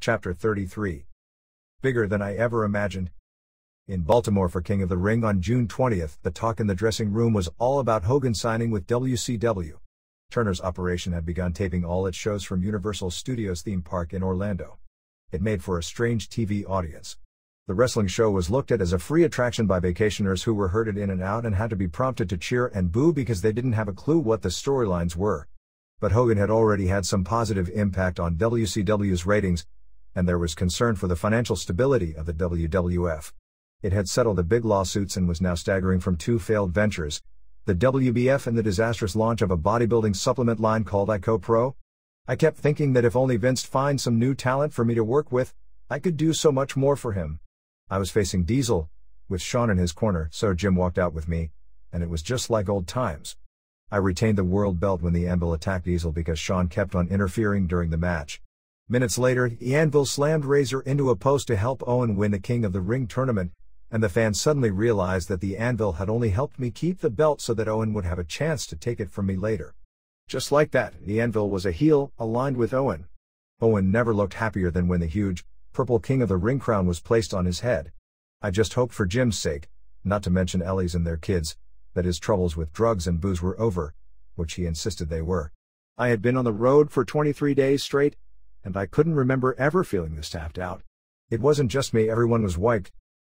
Chapter 33. Bigger than I ever imagined. In Baltimore for King of the Ring on June 20th, the talk in the dressing room was all about Hogan signing with WCW. Turner's operation had begun taping all its shows from Universal Studios theme park in Orlando. It made for a strange TV audience. The wrestling show was looked at as a free attraction by vacationers who were herded in and out and had to be prompted to cheer and boo because they didn't have a clue what the storylines were. But Hogan had already had some positive impact on WCW's ratings, and there was concern for the financial stability of the WWF. It had settled the big lawsuits and was now staggering from two failed ventures, the WBF and the disastrous launch of a bodybuilding supplement line called IcoPro. I kept thinking that if only Vince finds some new talent for me to work with, I could do so much more for him. I was facing Diesel, with Shawn in his corner, so Jim walked out with me, and it was just like old times. I retained the world belt when the Anvil attacked Diesel because Shawn kept on interfering during the match. Minutes later, the Anvil slammed Razor into a post to help Owen win the King of the Ring tournament, and the fans suddenly realized that the Anvil had only helped me keep the belt so that Owen would have a chance to take it from me later. Just like that, the Anvil was a heel, aligned with Owen. Owen never looked happier than when the huge, purple King of the Ring crown was placed on his head. I just hoped for Jim's sake, not to mention Ellie's and their kids, that his troubles with drugs and booze were over, which he insisted they were. I had been on the road for 23 days straight, and I couldn't remember ever feeling this tapped out. It wasn't just me, everyone was wiped.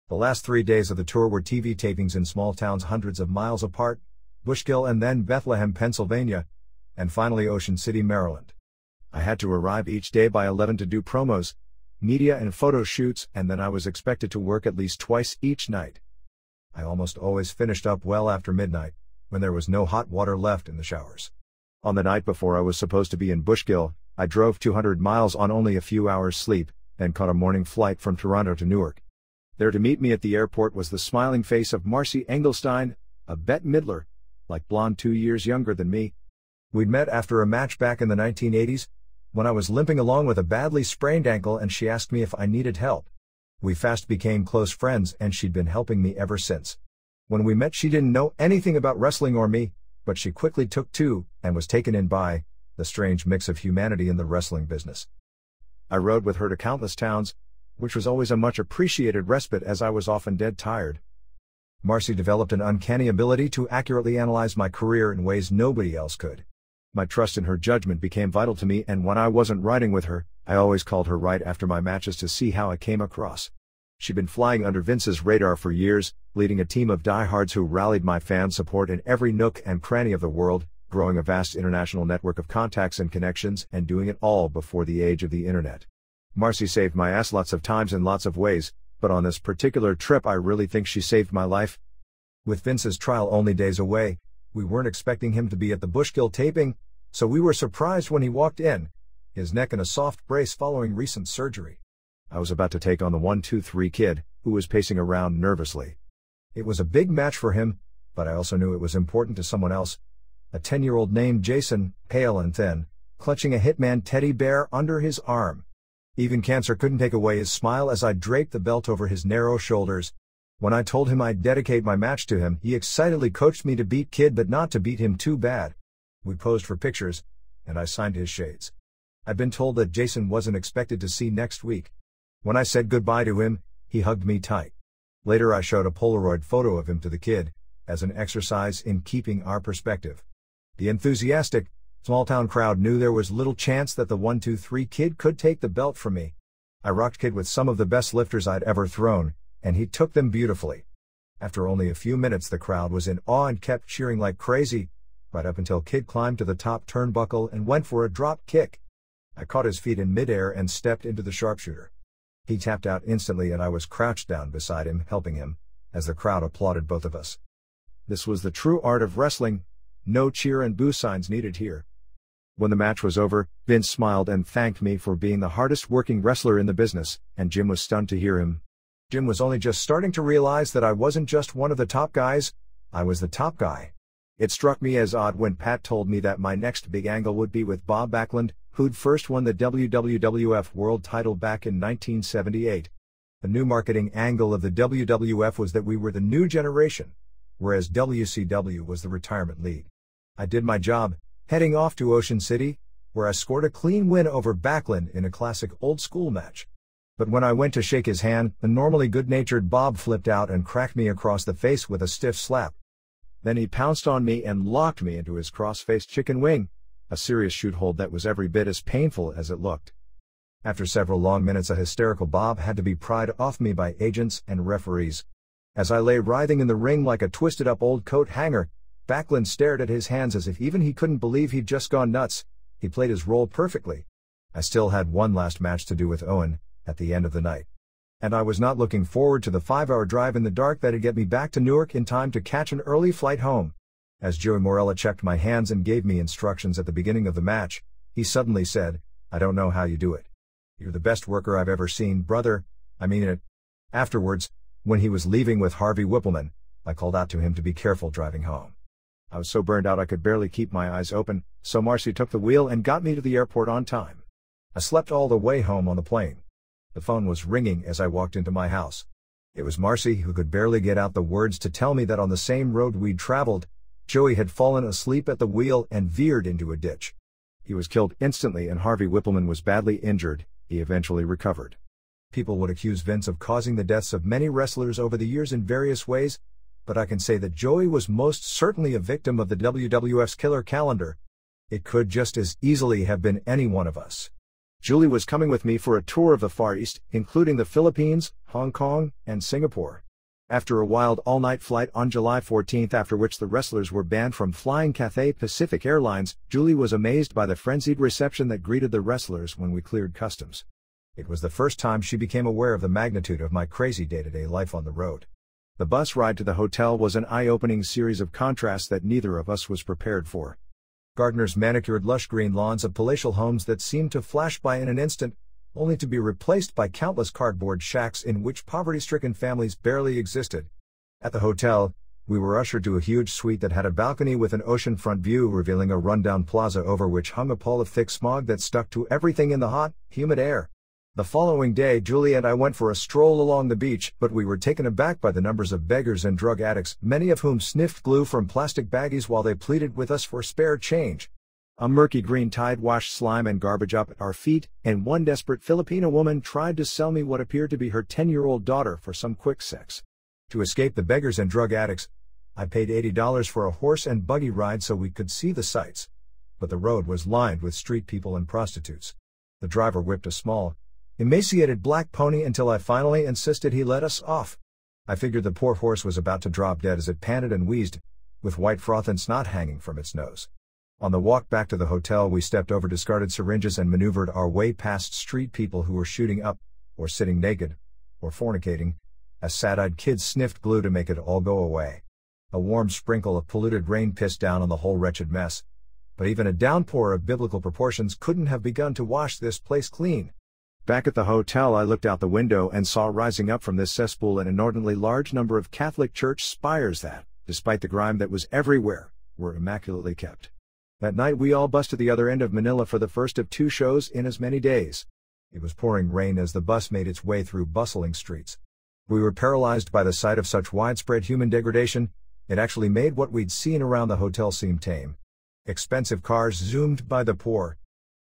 The last 3 days of the tour were TV tapings in small towns hundreds of miles apart, Bushkill and then Bethlehem, Pennsylvania, and finally Ocean City, Maryland. I had to arrive each day by 11 to do promos, media and photo shoots, and then I was expected to work at least twice each night. I almost always finished up well after midnight, when there was no hot water left in the showers. On the night before I was supposed to be in Bushkill, I drove 200 miles on only a few hours sleep, and caught a morning flight from Toronto to Newark. There to meet me at the airport was the smiling face of Marcy Engelstein, a Bette Midler, like blonde 2 years younger than me. We'd met after a match back in the 1980s, when I was limping along with a badly sprained ankle and she asked me if I needed help. We fast became close friends and she'd been helping me ever since. When we met she didn't know anything about wrestling or me, but she quickly took to, and was taken in by, the strange mix of humanity in the wrestling business. I rode with her to countless towns, which was always a much appreciated respite as I was often dead tired. Marcy developed an uncanny ability to accurately analyze my career in ways nobody else could. My trust in her judgment became vital to me, and when I wasn't riding with her, I always called her right after my matches to see how I came across. She'd been flying under Vince's radar for years, leading a team of diehards who rallied my fan support in every nook and cranny of the world, growing a vast international network of contacts and connections, and doing it all before the age of the internet. Marcy saved my ass lots of times in lots of ways, but on this particular trip I really think she saved my life. With Vince's trial only days away, we weren't expecting him to be at the Bushkill taping, so we were surprised when he walked in, his neck in a soft brace following recent surgery. I was about to take on the 1-2-3 kid, who was pacing around nervously. It was a big match for him, but I also knew it was important to someone else. A 10-year-old named Jason, pale and thin, clutching a Hitman teddy bear under his arm. Even cancer couldn't take away his smile as I draped the belt over his narrow shoulders. When I told him I'd dedicate my match to him, he excitedly coached me to beat Kid but not to beat him too bad. We posed for pictures, and I signed his shades. I'd been told that Jason wasn't expected to see next week. When I said goodbye to him, he hugged me tight. Later I showed a Polaroid photo of him to the kid, as an exercise in keeping our perspective. The enthusiastic, small-town crowd knew there was little chance that the 1-2-3 kid could take the belt from me. I rocked Kid with some of the best lifters I'd ever thrown, and he took them beautifully. After only a few minutes the crowd was in awe and kept cheering like crazy, right up until Kid climbed to the top turnbuckle and went for a drop kick. I caught his feet in midair and stepped into the sharpshooter. He tapped out instantly and I was crouched down beside him, helping him, as the crowd applauded both of us. This was the true art of wrestling. No cheer and boo signs needed here. When the match was over, Vince smiled and thanked me for being the hardest working wrestler in the business, and Jim was stunned to hear him. Jim was only just starting to realize that I wasn't just one of the top guys, I was the top guy. It struck me as odd when Pat told me that my next big angle would be with Bob Backlund, who'd first won the WWF World title back in 1978. The new marketing angle of the WWF was that we were the new generation, whereas WCW was the retirement league. I did my job, heading off to Ocean City, where I scored a clean win over Backlund in a classic old-school match. But when I went to shake his hand, the normally good-natured Bob flipped out and cracked me across the face with a stiff slap. Then he pounced on me and locked me into his cross-faced chicken wing, a serious shoot-hold that was every bit as painful as it looked. After several long minutes, a hysterical Bob had to be pried off me by agents and referees. As I lay writhing in the ring like a twisted-up old coat hanger, Backlund stared at his hands as if even he couldn't believe he'd just gone nuts. He played his role perfectly. I still had one last match to do with Owen, at the end of the night. And I was not looking forward to the 5-hour drive in the dark that'd get me back to Newark in time to catch an early flight home. As Joey Morella checked my hands and gave me instructions at the beginning of the match, he suddenly said, "I don't know how you do it. You're the best worker I've ever seen, brother. I mean it." Afterwards, when he was leaving with Harvey Whippleman, I called out to him to be careful driving home. I was so burned out I could barely keep my eyes open, so Marcy took the wheel and got me to the airport on time. I slept all the way home on the plane. The phone was ringing as I walked into my house. It was Marcy, who could barely get out the words to tell me that on the same road we'd traveled, Joey had fallen asleep at the wheel and veered into a ditch. He was killed instantly and Harvey Whippleman was badly injured. He eventually recovered. People would accuse Vince of causing the deaths of many wrestlers over the years in various ways, but I can say that Joey was most certainly a victim of the WWF's killer calendar. It could just as easily have been any one of us. Julie was coming with me for a tour of the Far East, including the Philippines, Hong Kong, and Singapore. After a wild all-night flight on July 14th, after which the wrestlers were banned from flying Cathay Pacific Airlines, Julie was amazed by the frenzied reception that greeted the wrestlers when we cleared customs. It was the first time she became aware of the magnitude of my crazy day-to-day life on the road. The bus ride to the hotel was an eye-opening series of contrasts that neither of us was prepared for. Gardner's manicured lush green lawns of palatial homes that seemed to flash by in an instant, only to be replaced by countless cardboard shacks in which poverty-stricken families barely existed. At the hotel, we were ushered to a huge suite that had a balcony with an oceanfront view revealing a rundown plaza over which hung a pall of thick smog that stuck to everything in the hot, humid air. The following day, Julie and I went for a stroll along the beach, but we were taken aback by the numbers of beggars and drug addicts, many of whom sniffed glue from plastic baggies while they pleaded with us for spare change. A murky green tide washed slime and garbage up at our feet, and one desperate Filipino woman tried to sell me what appeared to be her 10-year-old daughter for some quick sex. To escape the beggars and drug addicts, I paid $80 for a horse and buggy ride so we could see the sights. But the road was lined with street people and prostitutes. The driver whipped a small, emaciated black pony until I finally insisted he let us off. I figured the poor horse was about to drop dead as it panted and wheezed, with white froth and snot hanging from its nose. On the walk back to the hotel, we stepped over discarded syringes and maneuvered our way past street people who were shooting up, or sitting naked, or fornicating, as sad-eyed kids sniffed glue to make it all go away. A warm sprinkle of polluted rain pissed down on the whole wretched mess, but even a downpour of biblical proportions couldn't have begun to wash this place clean. Back at the hotel, I looked out the window and saw rising up from this cesspool an inordinately large number of Catholic church spires that, despite the grime that was everywhere, were immaculately kept. That night we all bused to the other end of Manila for the first of 2 shows in as many days. It was pouring rain as the bus made its way through bustling streets. We were paralyzed by the sight of such widespread human degradation. It actually made what we'd seen around the hotel seem tame. Expensive cars zoomed by the poor.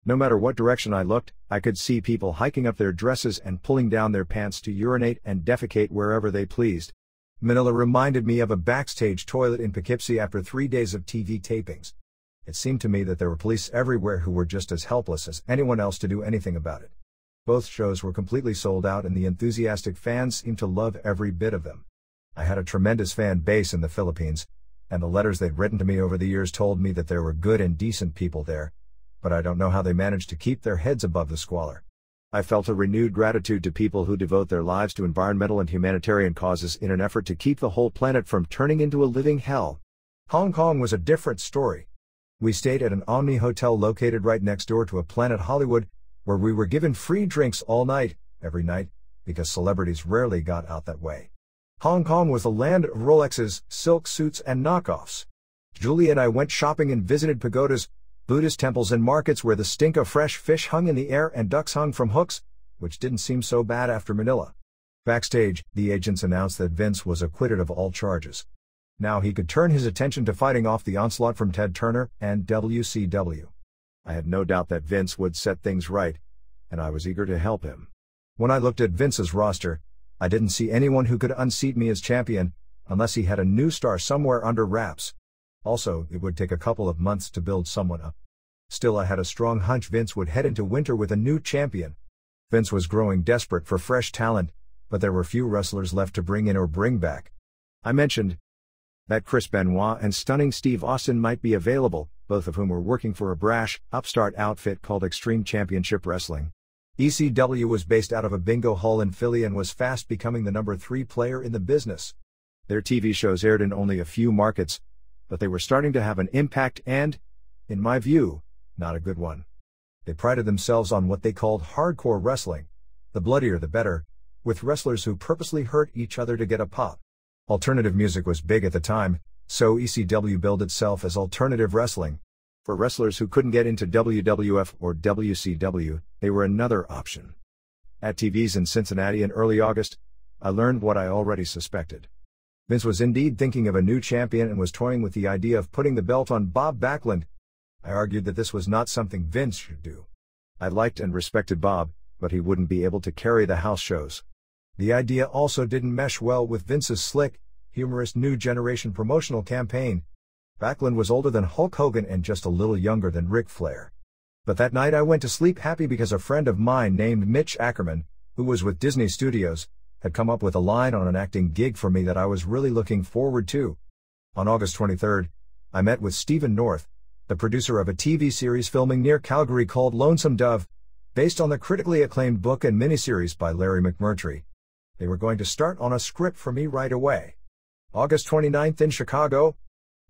No matter what direction I looked, I could see people hiking up their dresses and pulling down their pants to urinate and defecate wherever they pleased. Manila reminded me of a backstage toilet in Poughkeepsie after 3 days of TV tapings. It seemed to me that there were police everywhere who were just as helpless as anyone else to do anything about it. Both shows were completely sold out and the enthusiastic fans seemed to love every bit of them. I had a tremendous fan base in the Philippines, and the letters they'd written to me over the years told me that there were good and decent people there. But I don't know how they managed to keep their heads above the squalor. I felt a renewed gratitude to people who devote their lives to environmental and humanitarian causes in an effort to keep the whole planet from turning into a living hell. Hong Kong was a different story. We stayed at an Omni hotel located right next door to a Planet Hollywood, where we were given free drinks all night, every night, because celebrities rarely got out that way. Hong Kong was the land of Rolexes, silk suits, and knockoffs. Julie and I went shopping and visited pagodas, Buddhist temples and markets where the stink of fresh fish hung in the air and ducks hung from hooks, which didn't seem so bad after Manila. Backstage, the agents announced that Vince was acquitted of all charges. Now he could turn his attention to fighting off the onslaught from Ted Turner and WCW. I had no doubt that Vince would set things right, and I was eager to help him. When I looked at Vince's roster, I didn't see anyone who could unseat me as champion, unless he had a new star somewhere under wraps. Also, it would take a couple of months to build someone up. Still, I had a strong hunch Vince would head into winter with a new champion. Vince was growing desperate for fresh talent, but there were few wrestlers left to bring in or bring back. I mentioned that Chris Benoit and stunning Steve Austin might be available, both of whom were working for a brash, upstart outfit called Extreme Championship Wrestling. ECW was based out of a bingo hall in Philly and was fast becoming the number 3 player in the business. Their TV shows aired in only a few markets, but they were starting to have an impact and, in my view, not a good one. They prided themselves on what they called hardcore wrestling, the bloodier the better, with wrestlers who purposely hurt each other to get a pop. Alternative music was big at the time, so ECW billed itself as alternative wrestling. For wrestlers who couldn't get into WWF or WCW, they were another option. At TVs in Cincinnati in early August, I learned what I already suspected. Vince was indeed thinking of a new champion and was toying with the idea of putting the belt on Bob Backlund. I argued that this was not something Vince should do. I liked and respected Bob, but he wouldn't be able to carry the house shows. The idea also didn't mesh well with Vince's slick, humorous new generation promotional campaign. Backlund was older than Hulk Hogan and just a little younger than Ric Flair. But that night I went to sleep happy because a friend of mine named Mitch Ackerman, who was with Disney Studios, had come up with a line on an acting gig for me that I was really looking forward to. On August 23rd, I met with Stephen North, the producer of a TV series filming near Calgary called Lonesome Dove, based on the critically acclaimed book and miniseries by Larry McMurtry. They were going to start on a script for me right away. August 29th in Chicago,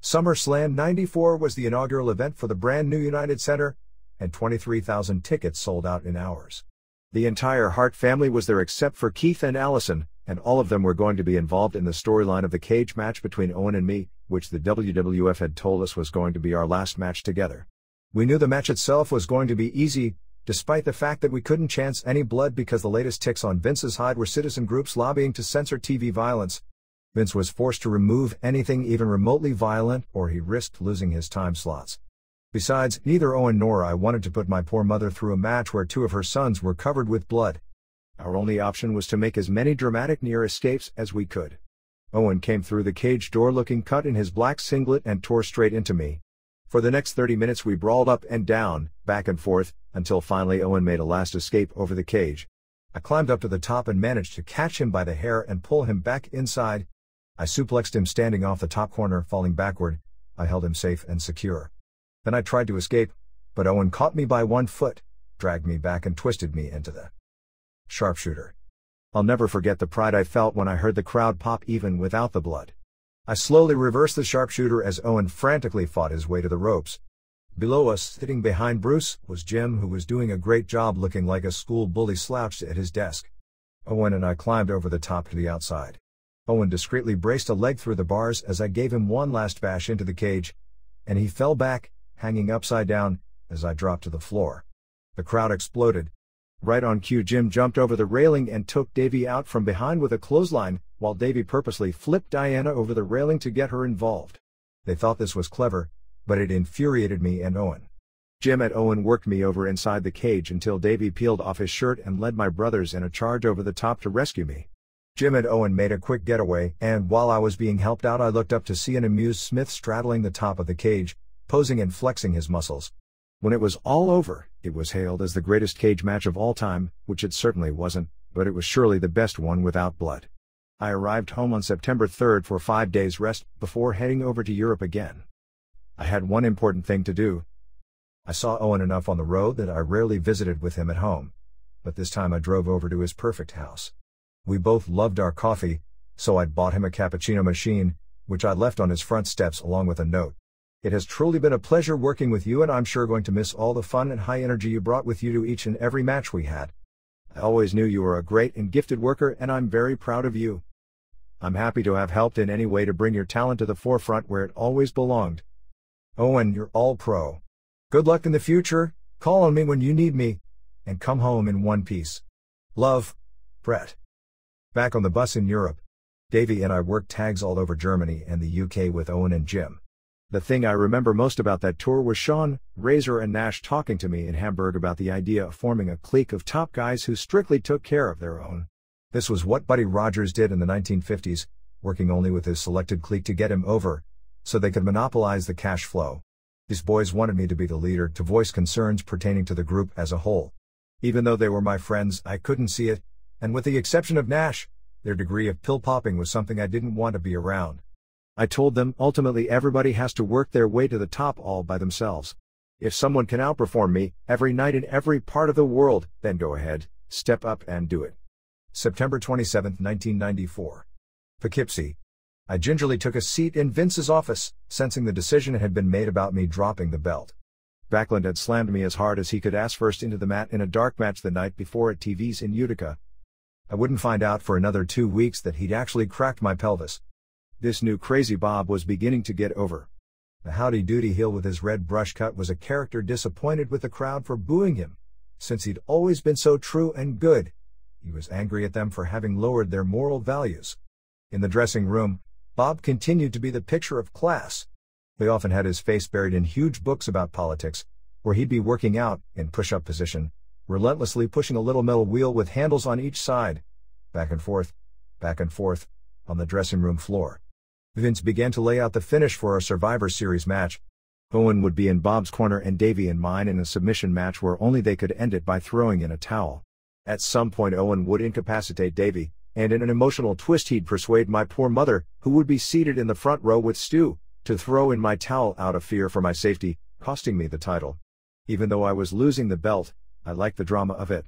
SummerSlam 94 was the inaugural event for the brand new United Center, and 23,000 tickets sold out in hours. The entire Hart family was there except for Keith and Allison, and all of them were going to be involved in the storyline of the cage match between Owen and me, which the WWF had told us was going to be our last match together. We knew the match itself was going to be easy, despite the fact that we couldn't chance any blood because the latest ticks on Vince's hide were citizen groups lobbying to censor TV violence. Vince was forced to remove anything even remotely violent, or he risked losing his time slots. Besides, neither Owen nor I wanted to put my poor mother through a match where 2 of her sons were covered with blood. Our only option was to make as many dramatic near escapes as we could. Owen came through the cage door looking cut in his black singlet and tore straight into me. For the next 30 minutes we brawled up and down, back and forth, until finally Owen made a last escape over the cage. I climbed up to the top and managed to catch him by the hair and pull him back inside. I suplexed him standing off the top corner, falling backward. I held him safe and secure. Then I tried to escape, but Owen caught me by one foot, dragged me back and twisted me into the sharpshooter. I'll never forget the pride I felt when I heard the crowd pop even without the blood. I slowly reversed the sharpshooter as Owen frantically fought his way to the ropes. Below us, sitting behind Bruce, was Jim, who was doing a great job looking like a school bully slouched at his desk. Owen and I climbed over the top to the outside. Owen discreetly braced a leg through the bars as I gave him one last bash into the cage, and he fell back, hanging upside down, as I dropped to the floor. The crowd exploded. Right on cue, Jim jumped over the railing and took Davey out from behind with a clothesline, while Davey purposely flipped Diana over the railing to get her involved. They thought this was clever, but it infuriated me and Owen. Jim and Owen worked me over inside the cage until Davey peeled off his shirt and led my brothers in a charge over the top to rescue me. Jim and Owen made a quick getaway, and while I was being helped out I looked up to see an amused Smith straddling the top of the cage, posing and flexing his muscles. When it was all over, it was hailed as the greatest cage match of all time, which it certainly wasn't, but it was surely the best one without blood. I arrived home on September 3rd for 5 days rest before heading over to Europe again. I had one important thing to do. I saw Owen enough on the road that I rarely visited with him at home, but this time I drove over to his perfect house. We both loved our coffee, so I'd bought him a cappuccino machine, which I left on his front steps along with a note. It has truly been a pleasure working with you, and I'm sure going to miss all the fun and high energy you brought with you to each and every match we had. I always knew you were a great and gifted worker, and I'm very proud of you. I'm happy to have helped in any way to bring your talent to the forefront where it always belonged. Owen, you're all pro. Good luck in the future, call on me when you need me, and come home in one piece. Love, Brett. Back on the bus in Europe, Davey and I worked tags all over Germany and the UK with Owen and Jim. The thing I remember most about that tour was Shawn, Razor and Nash talking to me in Hamburg about the idea of forming a clique of top guys who strictly took care of their own. This was what Buddy Rogers did in the 1950s, working only with his selected clique to get him over, so they could monopolize the cash flow. These boys wanted me to be the leader, to voice concerns pertaining to the group as a whole. Even though they were my friends, I couldn't see it, and with the exception of Nash, their degree of pill-popping was something I didn't want to be around. I told them, ultimately everybody has to work their way to the top all by themselves. If someone can outperform me, every night in every part of the world, then go ahead, step up and do it. September 27, 1994. Poughkeepsie. I gingerly took a seat in Vince's office, sensing the decision had been made about me dropping the belt. Backlund had slammed me as hard as he could ass first into the mat in a dark match the night before at TV's in Utica. I wouldn't find out for another 2 weeks that he'd actually cracked my pelvis. This new crazy Bob was beginning to get over. The howdy-doody heel with his red brush cut was a character disappointed with the crowd for booing him. Since he'd always been so true and good, he was angry at them for having lowered their moral values. In the dressing room, Bob continued to be the picture of class. They often had his face buried in huge books about politics, where he'd be working out, in push-up position, relentlessly pushing a little metal wheel with handles on each side, back and forth, on the dressing room floor. Vince began to lay out the finish for a Survivor Series match. Owen would be in Bob's corner and Davey in mine in a submission match where only they could end it by throwing in a towel. At some point Owen would incapacitate Davey, and in an emotional twist he'd persuade my poor mother, who would be seated in the front row with Stu, to throw in my towel out of fear for my safety, costing me the title. Even though I was losing the belt, I liked the drama of it.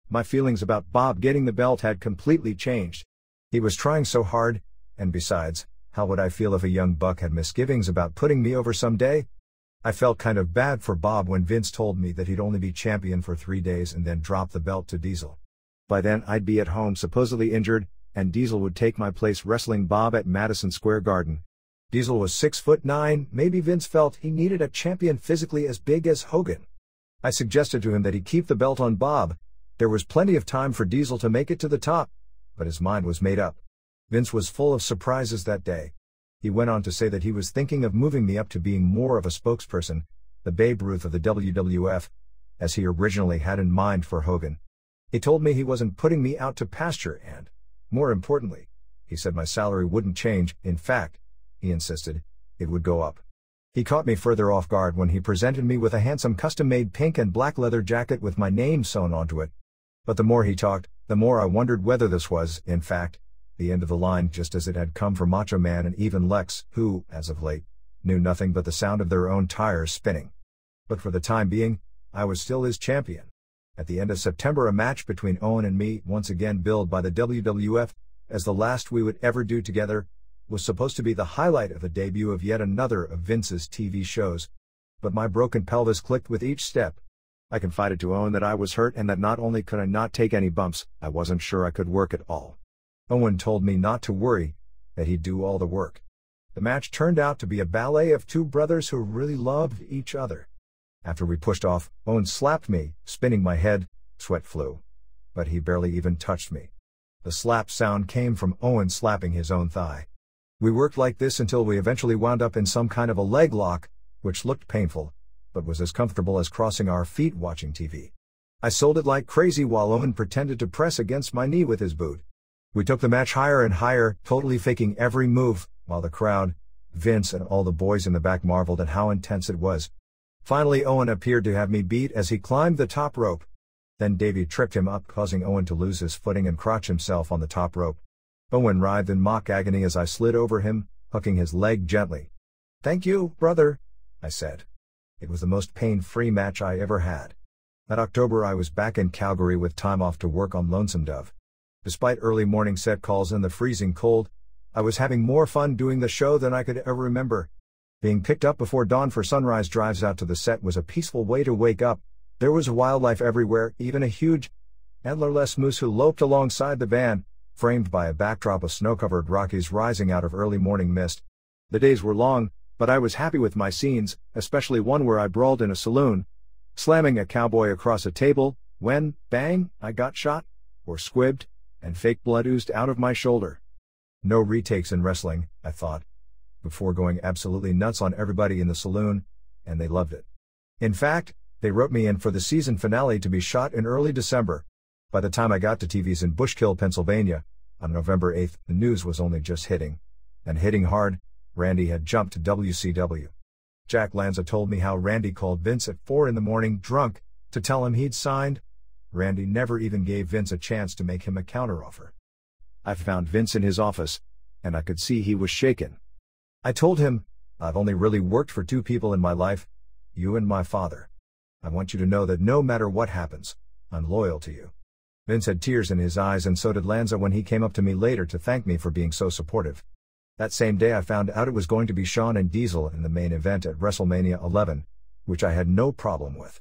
My feelings about Bob getting the belt had completely changed. He was trying so hard, and besides, how would I feel if a young buck had misgivings about putting me over someday? I felt kind of bad for Bob when Vince told me that he'd only be champion for 3 days and then drop the belt to Diesel. By then I'd be at home supposedly injured, and Diesel would take my place wrestling Bob at Madison Square Garden. Diesel was 6'9", maybe Vince felt he needed a champion physically as big as Hogan. I suggested to him that he keep the belt on Bob. There was plenty of time for Diesel to make it to the top, but his mind was made up. Vince was full of surprises that day. He went on to say that he was thinking of moving me up to being more of a spokesperson, the Babe Ruth of the WWF, as he originally had in mind for Hogan. He told me he wasn't putting me out to pasture and, more importantly, he said my salary wouldn't change. In fact, he insisted, it would go up. He caught me further off guard when he presented me with a handsome custom-made pink and black leather jacket with my name sewn onto it. But the more he talked, the more I wondered whether this was, in fact, the end of the line, just as it had come for Macho Man and even Lex, who, as of late, knew nothing but the sound of their own tires spinning. But for the time being, I was still his champion. At the end of September, a match between Owen and me, once again billed by the WWF as the last we would ever do together, was supposed to be the highlight of the debut of yet another of Vince's TV shows. But my broken pelvis clicked with each step. I confided to Owen that I was hurt and that not only could I not take any bumps, I wasn't sure I could work at all. Owen told me not to worry, that he'd do all the work. The match turned out to be a ballet of two brothers who really loved each other. After we pushed off, Owen slapped me, spinning my head, sweat flew. But he barely even touched me. The slap sound came from Owen slapping his own thigh. We worked like this until we eventually wound up in some kind of a leg lock, which looked painful, but was as comfortable as crossing our feet watching TV. I sold it like crazy while Owen pretended to press against my knee with his boot. We took the match higher and higher, totally faking every move, while the crowd, Vince and all the boys in the back marveled at how intense it was. Finally Owen appeared to have me beat as he climbed the top rope. Then Davey tripped him up, causing Owen to lose his footing and crotch himself on the top rope. Owen writhed in mock agony as I slid over him, hooking his leg gently. "Thank you, brother," I said. It was the most pain-free match I ever had. That October I was back in Calgary with time off to work on Lonesome Dove. Despite early morning set calls in the freezing cold, I was having more fun doing the show than I could ever remember. Being picked up before dawn for sunrise drives out to the set was a peaceful way to wake up. There was wildlife everywhere, even a huge, antlerless moose who loped alongside the van, framed by a backdrop of snow-covered Rockies rising out of early morning mist. The days were long, but I was happy with my scenes, especially one where I brawled in a saloon, slamming a cowboy across a table, when, bang, I got shot, or squibbed, and fake blood oozed out of my shoulder. No retakes in wrestling, I thought. before going absolutely nuts on everybody in the saloon, and they loved it. In fact, they wrote me in for the season finale to be shot in early December. By the time I got to TVs in Bushkill, Pennsylvania, on November 8th, the news was only just hitting. And hitting hard, Randy had jumped to WCW. Jack Lanza told me how Randy called Vince at 4 a.m. drunk, to tell him he'd signed. Randy never even gave Vince a chance to make him a counteroffer. I found Vince in his office, and I could see he was shaken. I told him, "I've only really worked for two people in my life, you and my father. I want you to know that no matter what happens, I'm loyal to you." Vince had tears in his eyes, and so did Lanza when he came up to me later to thank me for being so supportive. That same day I found out it was going to be Shawn and Diesel in the main event at WrestleMania 11, which I had no problem with.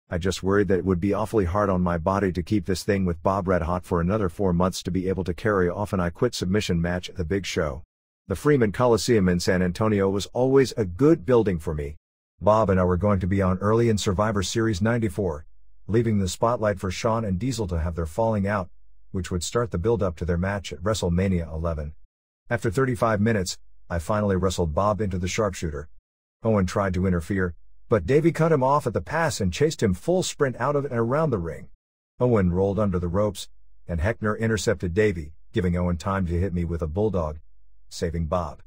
I just worried that it would be awfully hard on my body to keep this thing with Bob red hot for another 4 months to be able to carry off an I Quit submission match at the big show. The Freeman Coliseum in San Antonio was always a good building for me. Bob and I were going to be on early in Survivor Series 94, leaving the spotlight for Shawn and Diesel to have their falling out, which would start the build-up to their match at WrestleMania 11. After 35 minutes, I finally wrestled Bob into the sharpshooter. Owen tried to interfere, but Davey cut him off at the pass and chased him full sprint out of and around the ring. Owen rolled under the ropes, and Heckner intercepted Davey, giving Owen time to hit me with a bulldog, saving Bob.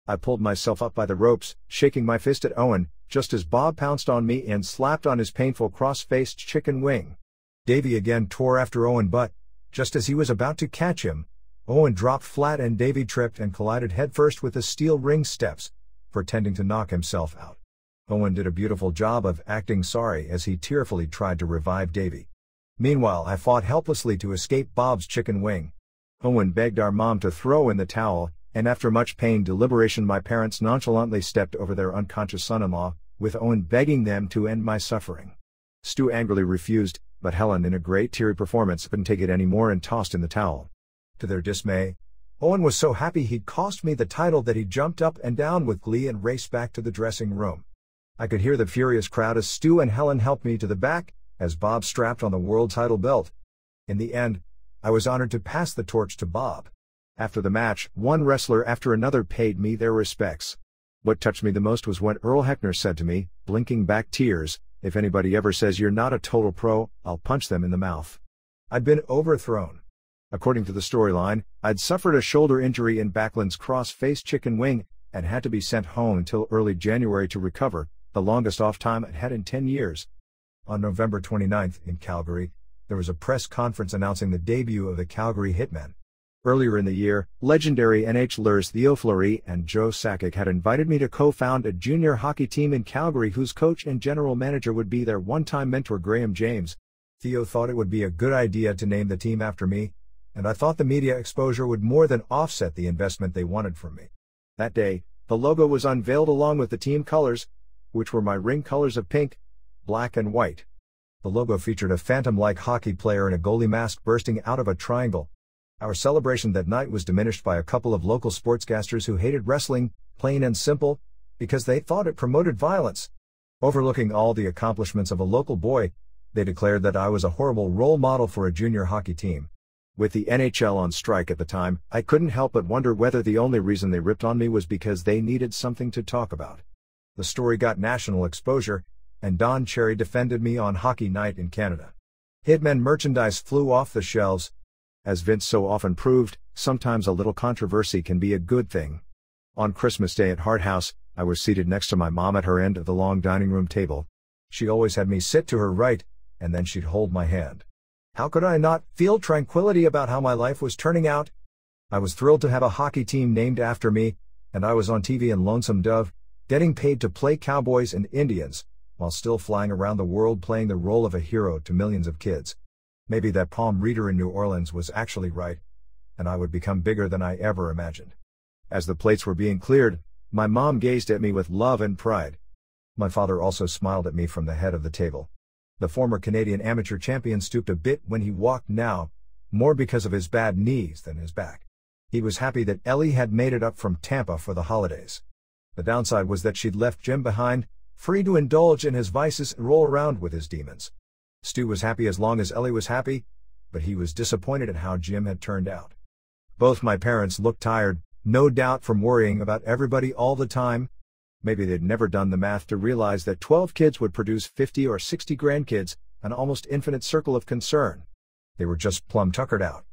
I pulled myself up by the ropes, shaking my fist at Owen, just as Bob pounced on me and slapped on his painful cross-faced chicken wing. Davey again tore after Owen, but, just as he was about to catch him, Owen dropped flat and Davey tripped and collided headfirst with the steel ring steps, pretending to knock himself out. Owen did a beautiful job of acting sorry as he tearfully tried to revive Davey. Meanwhile, I fought helplessly to escape Bob's chicken wing. Owen begged our mom to throw in the towel, and after much pained deliberation my parents nonchalantly stepped over their unconscious son-in-law, with Owen begging them to end my suffering. Stu angrily refused, but Helen, in a great teary performance, couldn't take it anymore and tossed in the towel. To their dismay, Owen was so happy he'd cost me the title that he jumped up and down with glee and raced back to the dressing room. I could hear the furious crowd as Stu and Helen helped me to the back, as Bob strapped on the world title belt. In the end, I was honored to pass the torch to Bob. After the match, one wrestler after another paid me their respects. What touched me the most was when Earl Hebner said to me, blinking back tears, "If anybody ever says you're not a total pro, I'll punch them in the mouth." I'd been overthrown. According to the storyline, I'd suffered a shoulder injury in Backlund's cross-faced chicken wing, and had to be sent home until early January to recover, the longest off time I'd had in 10 years. On November 29th, in Calgary, there was a press conference announcing the debut of the Calgary Hitman. Earlier in the year, legendary NHLers Theo Fleury and Joe Sakic had invited me to co-found a junior hockey team in Calgary whose coach and general manager would be their one-time mentor Graham James. Theo thought it would be a good idea to name the team after me, and I thought the media exposure would more than offset the investment they wanted from me. That day, the logo was unveiled along with the team colors, which were my ring colors of pink, black and white. The logo featured a phantom-like hockey player in a goalie mask bursting out of a triangle. Our celebration that night was diminished by a couple of local sportscasters who hated wrestling, plain and simple, because they thought it promoted violence. Overlooking all the accomplishments of a local boy, they declared that I was a horrible role model for a junior hockey team. With the NHL on strike at the time, I couldn't help but wonder whether the only reason they ripped on me was because they needed something to talk about. The story got national exposure, and Don Cherry defended me on Hockey Night in Canada. Hitman merchandise flew off the shelves. As Vince so often proved, sometimes a little controversy can be a good thing. On Christmas Day at Hart House, I was seated next to my mom at her end of the long dining room table. She always had me sit to her right, and then she'd hold my hand. How could I not feel tranquility about how my life was turning out? I was thrilled to have a hockey team named after me, and I was on TV in Lonesome Dove, getting paid to play cowboys and Indians, while still flying around the world playing the role of a hero to millions of kids. Maybe that palm reader in New Orleans was actually right, and I would become bigger than I ever imagined. As the plates were being cleared, my mom gazed at me with love and pride. My father also smiled at me from the head of the table. The former Canadian amateur champion stooped a bit when he walked now, more because of his bad knees than his back. He was happy that Ellie had made it up from Tampa for the holidays. The downside was that she'd left Jim behind, free to indulge in his vices and roll around with his demons. Stu was happy as long as Ellie was happy, but he was disappointed at how Jim had turned out. Both my parents looked tired, no doubt from worrying about everybody all the time. Maybe they'd never done the math to realize that 12 kids would produce 50 or 60 grandkids, an almost infinite circle of concern. They were just plumb tuckered out.